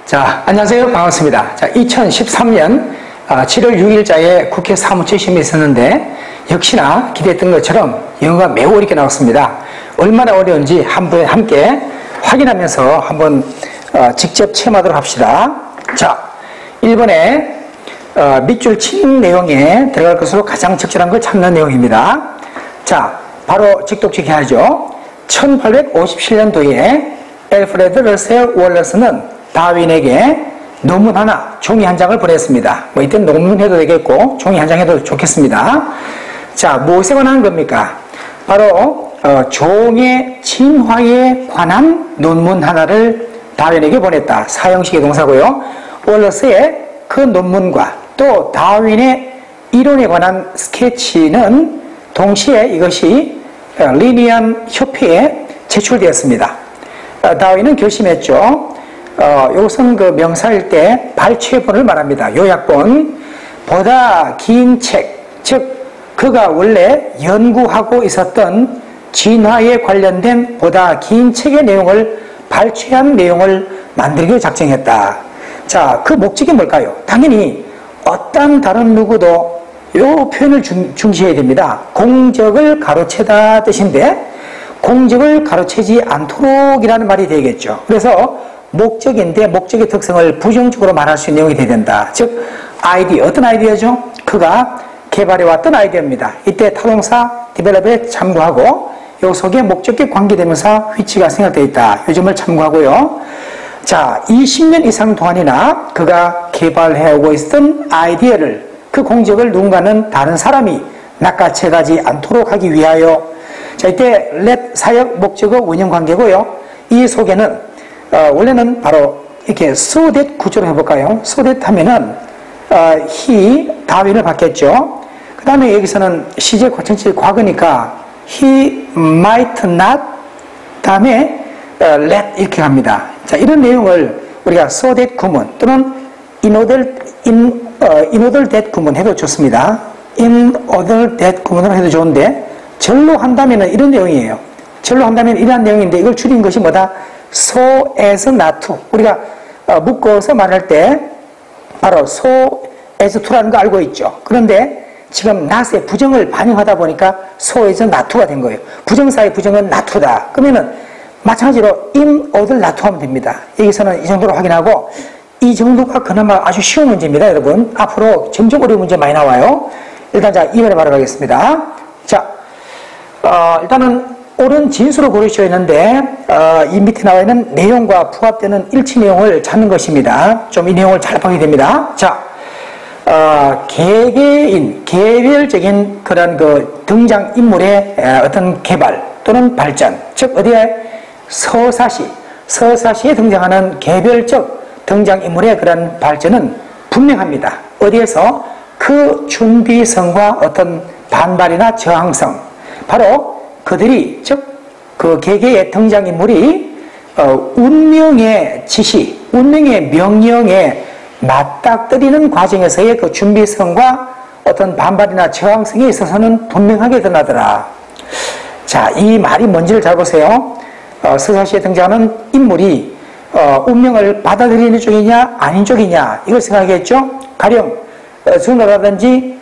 자, 안녕하세요. 반갑습니다. 자, 2013년 7월 6일자에 국회 사무처 시험이 있었는데 역시나 기대했던 것처럼 영어가 매우 어렵게 나왔습니다. 얼마나 어려운지 한번 함께 확인하면서 한번 직접 체험하도록 합시다. 자, 1번에 밑줄 친 내용에 들어갈 것으로 가장 적절한 걸 찾는 내용입니다. 자, 바로 직독치기 하죠. 1857년도에 앨프레드 러셀 월러스는 다윈에게 논문 하나, 종이 한 장을 보냈습니다. 뭐 이때는 논문 해도 되겠고 종이 한 장 해도 좋겠습니다. 자, 무엇에 관한 겁니까? 바로 종의 진화에 관한 논문 하나를 다윈에게 보냈다. 사형식의 동사고요. 월러스의 그 논문과 또 다윈의 이론에 관한 스케치는 동시에 이것이 리니안 협회에 제출되었습니다. 다윈은 결심했죠. 이것은 그 명사일 때 발췌본을 말합니다. 요약본. 보다 긴 책, 즉 그가 원래 연구하고 있었던 진화에 관련된 보다 긴 책의 내용을 발췌한 내용을 만들기로 작정했다. 자, 그 목적이 뭘까요? 당연히 어떤 다른 누구도 이 표현을 중시해야 됩니다. 공적을 가로채다 뜻인데 공적을 가로채지 않도록이라는 말이 되겠죠. 그래서 목적인데 목적의 특성을 부정적으로 말할 수 있는 내용이 되어야 된다. 즉 아이디어, 어떤 아이디어죠? 그가 개발해왔던 아이디어입니다. 이때 타동사 develop에 참고하고 요 속에 목적에 관계되면서 which가 생각되어 있다. 이 점을 참고하고요. 자, 20년 이상 동안이나 그가 개발해오고 있었던 아이디어를, 그 공적을 누군가는 다른 사람이 낚아채가지 않도록 하기 위하여. 자, 이때 let 사역 목적어 원형 관계고요. 이 속에는 원래는 바로 이렇게 so that 구조로 해볼까요? so that 하면은 he 다윈을 받겠죠. 그 다음에 여기서는 시제 과천치 과거니까 he might not 다음에 let 이렇게 합니다. 자, 이런 내용을 우리가 so that 구문 또는 in order that 구문 해도 좋습니다. in order that 구문으로 해도 좋은데 절로 한다면 이런 내용이에요. 절로 한다면 이런 내용인데 이걸 줄인 것이 뭐다? so as not to. 우리가 묶어서 말할 때 바로 so as to라는 거 알고 있죠. 그런데 지금 not의 부정을 반영하다 보니까 so as not to가 된 거예요. 부정사의 부정은 not to다. 그러면은 마찬가지로 in order not to 하면 됩니다. 여기서는 이 정도로 확인하고, 이 정도가 그나마 아주 쉬운 문제입니다. 여러분 앞으로 점점 어려운 문제 많이 나와요. 일단 자, 2번에 바로 가겠습니다. 자, 일단은 옳은 진수로 고르셔야 했는데 이 밑에 나와 있는 내용과 부합되는 일치 내용을 찾는 것입니다. 좀 이 내용을 잘 보게 됩니다. 자, 개개인, 개별적인 그런 그 등장 인물의 어떤 개발 또는 발전, 즉 어디에 서사시에 등장하는 개별적 등장 인물의 그런 발전은 분명합니다. 어디에서? 그 준비성과 어떤 반발이나 저항성, 바로 그들이, 즉 그 개개의 등장인물이 운명의 지시, 운명의 명령에 맞닥뜨리는 과정에서의 그 준비성과 어떤 반발이나 저항성에 있어서는 분명하게 드러나더라. 자, 이 말이 뭔지를 잘 보세요. 서사시에 등장하는 인물이 운명을 받아들이는 쪽이냐 아닌 쪽이냐 이걸 생각하겠죠. 가령 증거라든지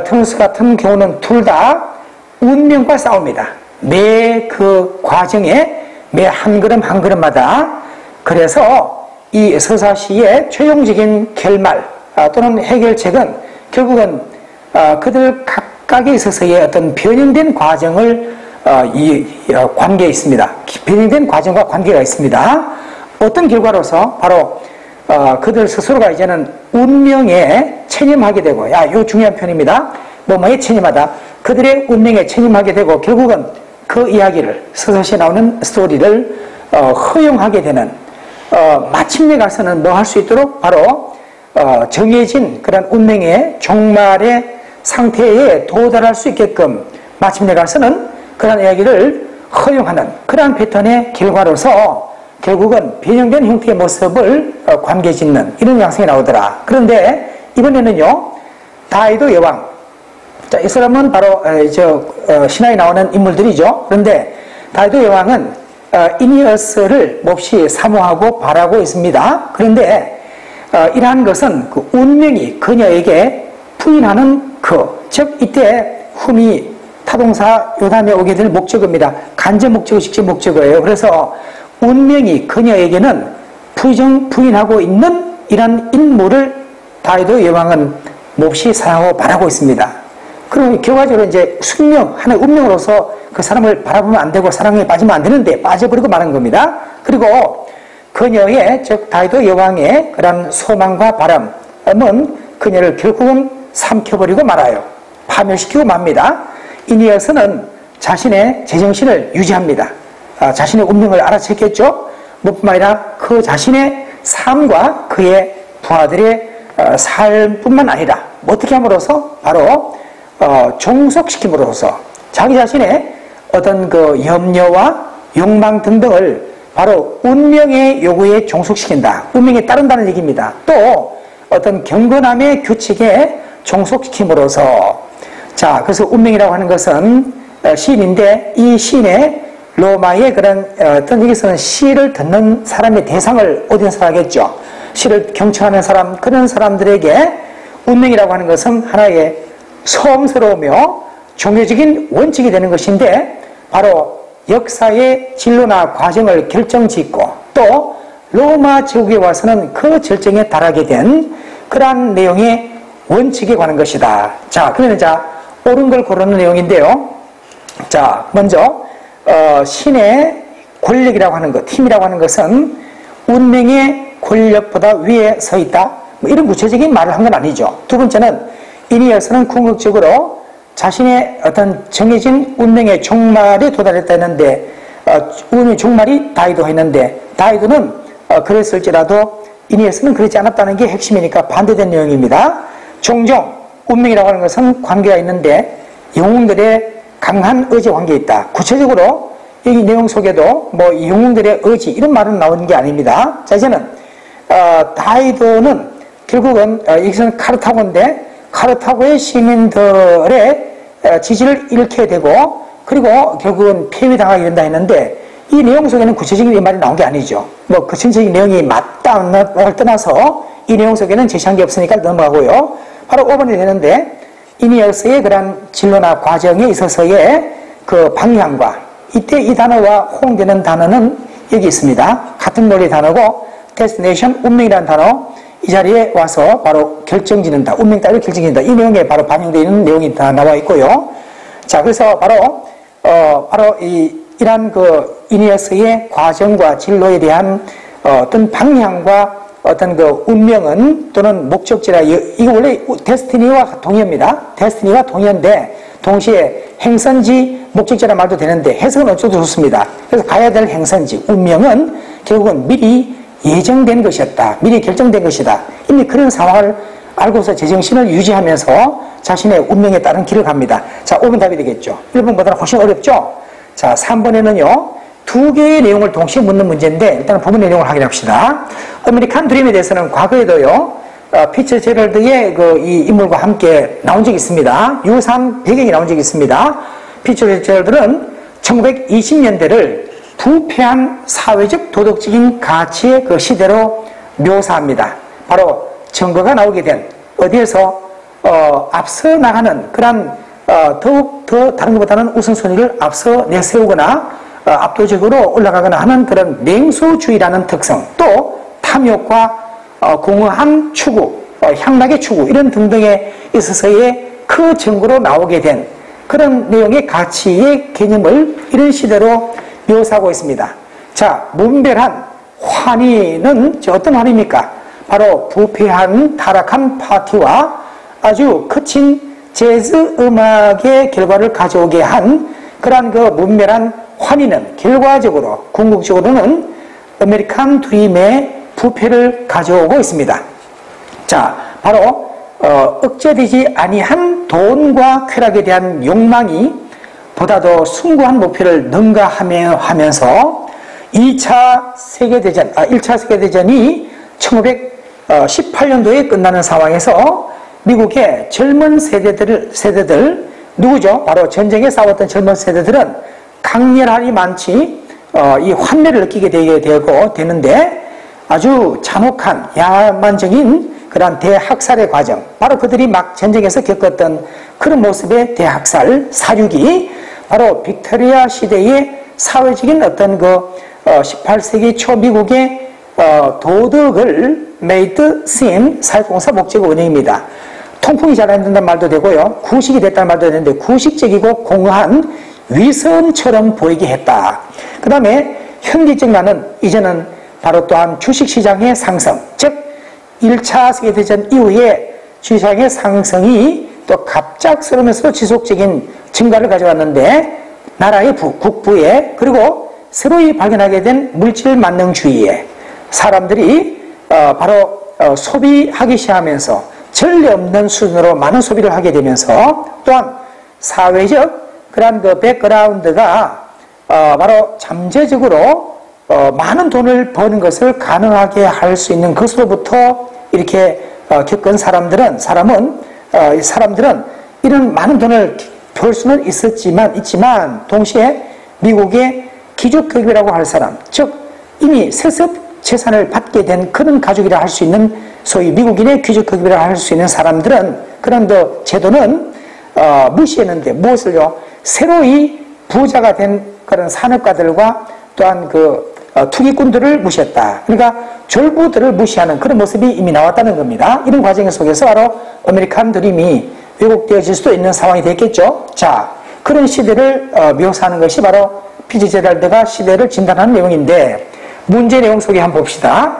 턴스 같은 경우는 둘 다 운명과 싸웁니다. 매 그 과정에 매 한 걸음 한 걸음마다. 그래서 이 서사시의 최종적인 결말 또는 해결책은 결국은 그들 각각에 있어서의 어떤 변형된 과정을 이 관계에 있습니다. 변형된 과정과 관계가 있습니다. 어떤 결과로서 바로 그들 스스로가 이제는 운명에 체념하게 되고, 이 중요한 표현입니다. 뭐뭐에 체념하다. 그들의 운명에 체념하게 되고 결국은 그 이야기를, 서사시에 나오는 스토리를 허용하게 되는, 마침내 가서는 뭐 할 수 있도록 바로 정해진 그런 운명의 종말의 상태에 도달할 수 있게끔 마침내 가서는 그런 이야기를 허용하는 그러한 패턴의 결과로서 결국은 변형된 형태의 모습을 관계짓는 이런 양상이 나오더라. 그런데 이번에는요, 다윗 여왕. 자, 이 사람은 바로 신화에 나오는 인물들이죠. 그런데 다윗 여왕은 이니어스를 몹시 사모하고 바라고 있습니다. 그런데 이러한 것은 그 운명이 그녀에게 부인하는 즉 이때 훔이 타동사 요 다음에 오게 될 목적어입니다. 간접 목적어, 직접 목적어예요. 그래서 운명이 그녀에게는 부인하고 있는 이런 인물을 다윗 여왕은 몹시 사랑하고 바라고 있습니다. 그럼 결과적으로 이제 숙명, 하나의 운명으로서 그 사람을 바라보면 안 되고 사랑에 빠지면 안 되는데 빠져버리고 마는 겁니다. 그리고 그녀의, 즉 다윗 여왕의 그런 소망과 바람은 그녀를 결국은 삼켜버리고 말아요. 파멸시키고 맙니다. 이니어스는 자신의 제정신을 유지합니다. 자신의 운명을 알아챘겠죠. 뿐만 아니라 그 자신의 삶과 그의 부하들의 삶뿐만 아니라 어떻게 함으로써 바로 종속시킴으로써 자기 자신의 어떤 그 염려와 욕망 등등을 바로 운명의 요구에 종속시킨다. 운명에 따른다는 얘기입니다. 또 어떤 경건함의 규칙에 종속시킴으로써 자, 그래서 운명이라고 하는 것은 시인인데 이 시인의 로마의 그런 어떤 여기서는 시를 듣는 사람의 대상을 오디언스로 하겠죠. 시를 경청하는 사람, 그런 사람들에게 운명이라고 하는 것은 하나의 성스러우며 종교적인 원칙이 되는 것인데 바로 역사의 진로나 과정을 결정짓고 또 로마 제국에 와서는 그 절정에 달하게 된 그러한 내용의 원칙에 관한 것이다. 자, 그러면 옳은 걸 고르는 내용인데요. 자, 먼저 신의 권력이라고 하는 것, 힘이라고 하는 것은 운명의 권력보다 위에 서 있다. 뭐 이런 구체적인 말을 한 건 아니죠. 두 번째는 이니어스는 궁극적으로 자신의 어떤 정해진 운명의 종말에 도달했다 했는데 운명의 종말이 다윗도 했는데 다윗은 그랬을지라도 이니어스는 그렇지 않았다는 게 핵심이니까 반대된 내용입니다. 종종 운명이라고 하는 것은 관계가 있는데 영웅들의 강한 의지 관계에 있다. 구체적으로 이 내용 속에도 뭐 영웅들의 의지 이런 말은 나오는 게 아닙니다. 자, 이제는 다윗은 결국은 여기서는 카르타고인데 카르타고의 시민들의 지지를 잃게 되고 그리고 결국은 폐위당하게 된다 했는데 이 내용 속에는 구체적인 말이 나온 게 아니죠. 뭐 그 전체적인 내용이 맞다 안 맞다를 떠나서 이 내용 속에는 제시한 게 없으니까 넘어가고요. 바로 5번이 되는데 이니어스의 그런 진로나 과정에 있어서의 그 방향과 이때 이 단어와 호응되는 단어는 여기 있습니다. 같은 논리 단어고 destination, 운명이라는 단어 이 자리에 와서 바로 결정짓는다. 운명 따위를 결정짓는다. 이 내용에 바로 반영되어 있는 내용이 다 나와 있고요. 자, 그래서 바로 이러한 그 이니어스의 과정과 진로에 대한 어떤 방향과 어떤 그 운명은 또는 목적지라 이거 원래 데스티니와 동의어입니다. 데스티니와 동의어인데 동시에 행선지 목적지라 말도 되는데 해석은 어쩌도 좋습니다. 그래서 가야 될 행선지 운명은 결국은 미리 예정된 것이었다. 미리 결정된 것이다. 이미 그런 상황을 알고서 제정신을 유지하면서 자신의 운명에 따른 길을 갑니다. 자, 5번 답이 되겠죠. 1번보다는 훨씬 어렵죠. 자, 3번에는요 두 개의 내용을 동시에 묻는 문제인데 일단 부분의 내용을 확인합시다. 아메리칸 드림에 대해서는 과거에도요 피처 제럴드의 이 인물과 함께 나온 적이 있습니다. 유사한 배경이 나온 적이 있습니다. 피처 제럴드는 1920년대를 부패한 사회적 도덕적인 가치의 그 시대로 묘사합니다. 바로 증거가 나오게 된 어디에서 앞서 나가는 그런 더욱 더 다른 것보다는 우선순위를 앞서 내세우거나 압도적으로 올라가거나 하는 그런 맹수주의라는 특성, 또 탐욕과 공허한 추구, 향락의 추구 이런 등등에 있어서의 그 증거로 나오게 된 그런 내용의 가치의 개념을 이런 시대로 묘사하고 있습니다. 자, 문별한 환희는 어떤 환희입니까? 바로 부패한 타락한 파티와 아주 거친 재즈 음악의 결과를 가져오게 한 그러한 그 문별한 환희는 결과적으로 궁극적으로는 아메리칸 드림의 부패를 가져오고 있습니다. 자, 바로 억제되지 아니한 돈과 쾌락에 대한 욕망이 보다도 숭고한 목표를 능가하면서 1차 세계대전이 1918년도에 끝나는 상황에서 미국의 젊은 세대들 누구죠? 바로 전쟁에 싸웠던 젊은 세대들은 강렬하리만치 이 환멸을 느끼게 되는데 아주 잔혹한 야만적인 그런 대학살의 과정, 바로 그들이 막 전쟁에서 겪었던 그런 모습의 대학살, 사륙이 바로 빅토리아 시대의 사회적인 어떤 18세기 초 미국의 도덕을 made seem 사회공사 목적 운영입니다. 통풍이 잘 안 된다는 말도 되고요. 구식이 됐다는 말도 되는데 구식적이고 공허한 위선처럼 보이게 했다. 그 다음에 현기적 나는 이제는 바로 또한 주식시장의 상승, 즉 1차 세계대전 이후에 주식시장의 상승이 또 갑작스러우면서도 지속적인 증가를 가져왔는데 나라의 국부에 그리고 새로이 발견하게 된 물질 만능주의에 사람들이 바로 소비하기 시작하면서 전례 없는 수준으로 많은 소비를 하게 되면서 또한 사회적 그런 백그라운드가 바로 잠재적으로 많은 돈을 버는 것을 가능하게 할 수 있는 것으로부터 이렇게 겪은 사람들은 이런 많은 돈을 벌 수는 있지만 동시에 미국의 귀족급이라고 할 사람, 즉 이미 세습 재산을 받게 된 그런 가족이라 할 수 있는 소위 미국인의 귀족급이라 할 수 있는 사람들은 그런 제도는 무시했는데 무엇을요? 새로이 부자가 된 그런 산업가들과 또한 투기꾼들을 무시했다. 그러니까 졸부들을 무시하는 그런 모습이 이미 나왔다는 겁니다. 이런 과정 속에서 바로 아메리칸 드림이 왜곡되어질 수도 있는 상황이 됐겠죠. 자, 그런 시대를 묘사하는 것이 바로 피츠제랄드가 시대를 진단하는 내용인데 문제 내용 소개 한번 봅시다.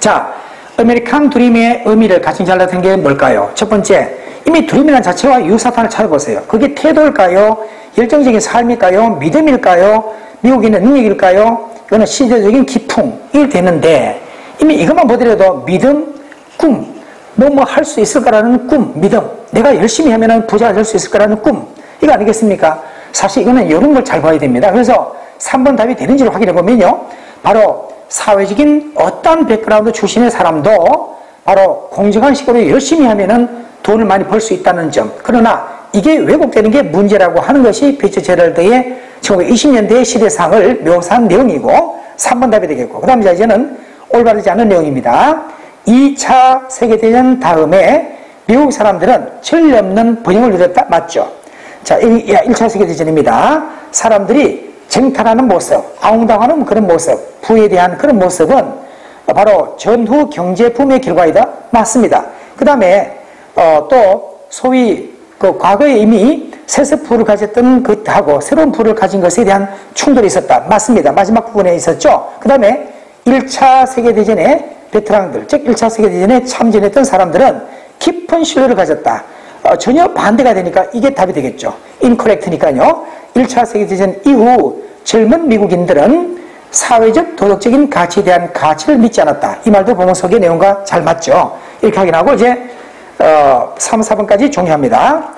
자, 아메리칸 드림의 의미를 가장 잘 나타낸 게 뭘까요? 첫 번째, 이미 드림이라는 자체와 유사탄을 찾아보세요. 그게 태도일까요? 열정적인 삶일까요? 믿음일까요? 미국인의 능력일까요? 이거는 시대적인 기풍이 되는데 이미 이것만 보더라도 믿음, 꿈, 뭐 할 수 있을까라는 꿈, 믿음, 내가 열심히 하면 부자가 될 수 있을까라는 꿈, 이거 아니겠습니까? 사실 이거는 이런 걸 잘 봐야 됩니다. 그래서 3번 답이 되는지를 확인해 보면요, 바로 사회적인 어떤 백그라운드 출신의 사람도 바로 공정한 식으로 열심히 하면은 돈을 많이 벌 수 있다는 점, 그러나 이게 왜곡되는 게 문제라고 하는 것이 피츠제럴드의 1920년대의 시대상을 묘사한 내용이고 3번 답이 되겠고, 그 다음 이제는 올바르지 않은 내용입니다. 2차 세계대전 다음에 미국 사람들은 전례 없는 번영을 누렸다. 맞죠? 자, 1차 세계대전입니다. 사람들이 쟁탈하는 모습, 아웅당하는 그런 모습, 부에 대한 그런 모습은 바로 전후 경제붐의 결과이다. 맞습니다. 그 다음에 또 소위 과거에 이미 세습부를 가졌던 것하고 새로운 부를 가진 것에 대한 충돌이 있었다. 맞습니다. 마지막 부분에 있었죠. 그 다음에 1차 세계대전의 베테랑들, 즉 1차 세계대전에 참전했던 사람들은 깊은 신뢰를 가졌다. 전혀 반대가 되니까 이게 답이 되겠죠. 인커렉트니까요. 1차 세계대전 이후 젊은 미국인들은 사회적 도덕적인 가치에 대한 가치를 믿지 않았다. 이 말도 본문 속의 내용과 잘 맞죠. 이렇게 확인하고 이제 3, 4번까지 종료합니다.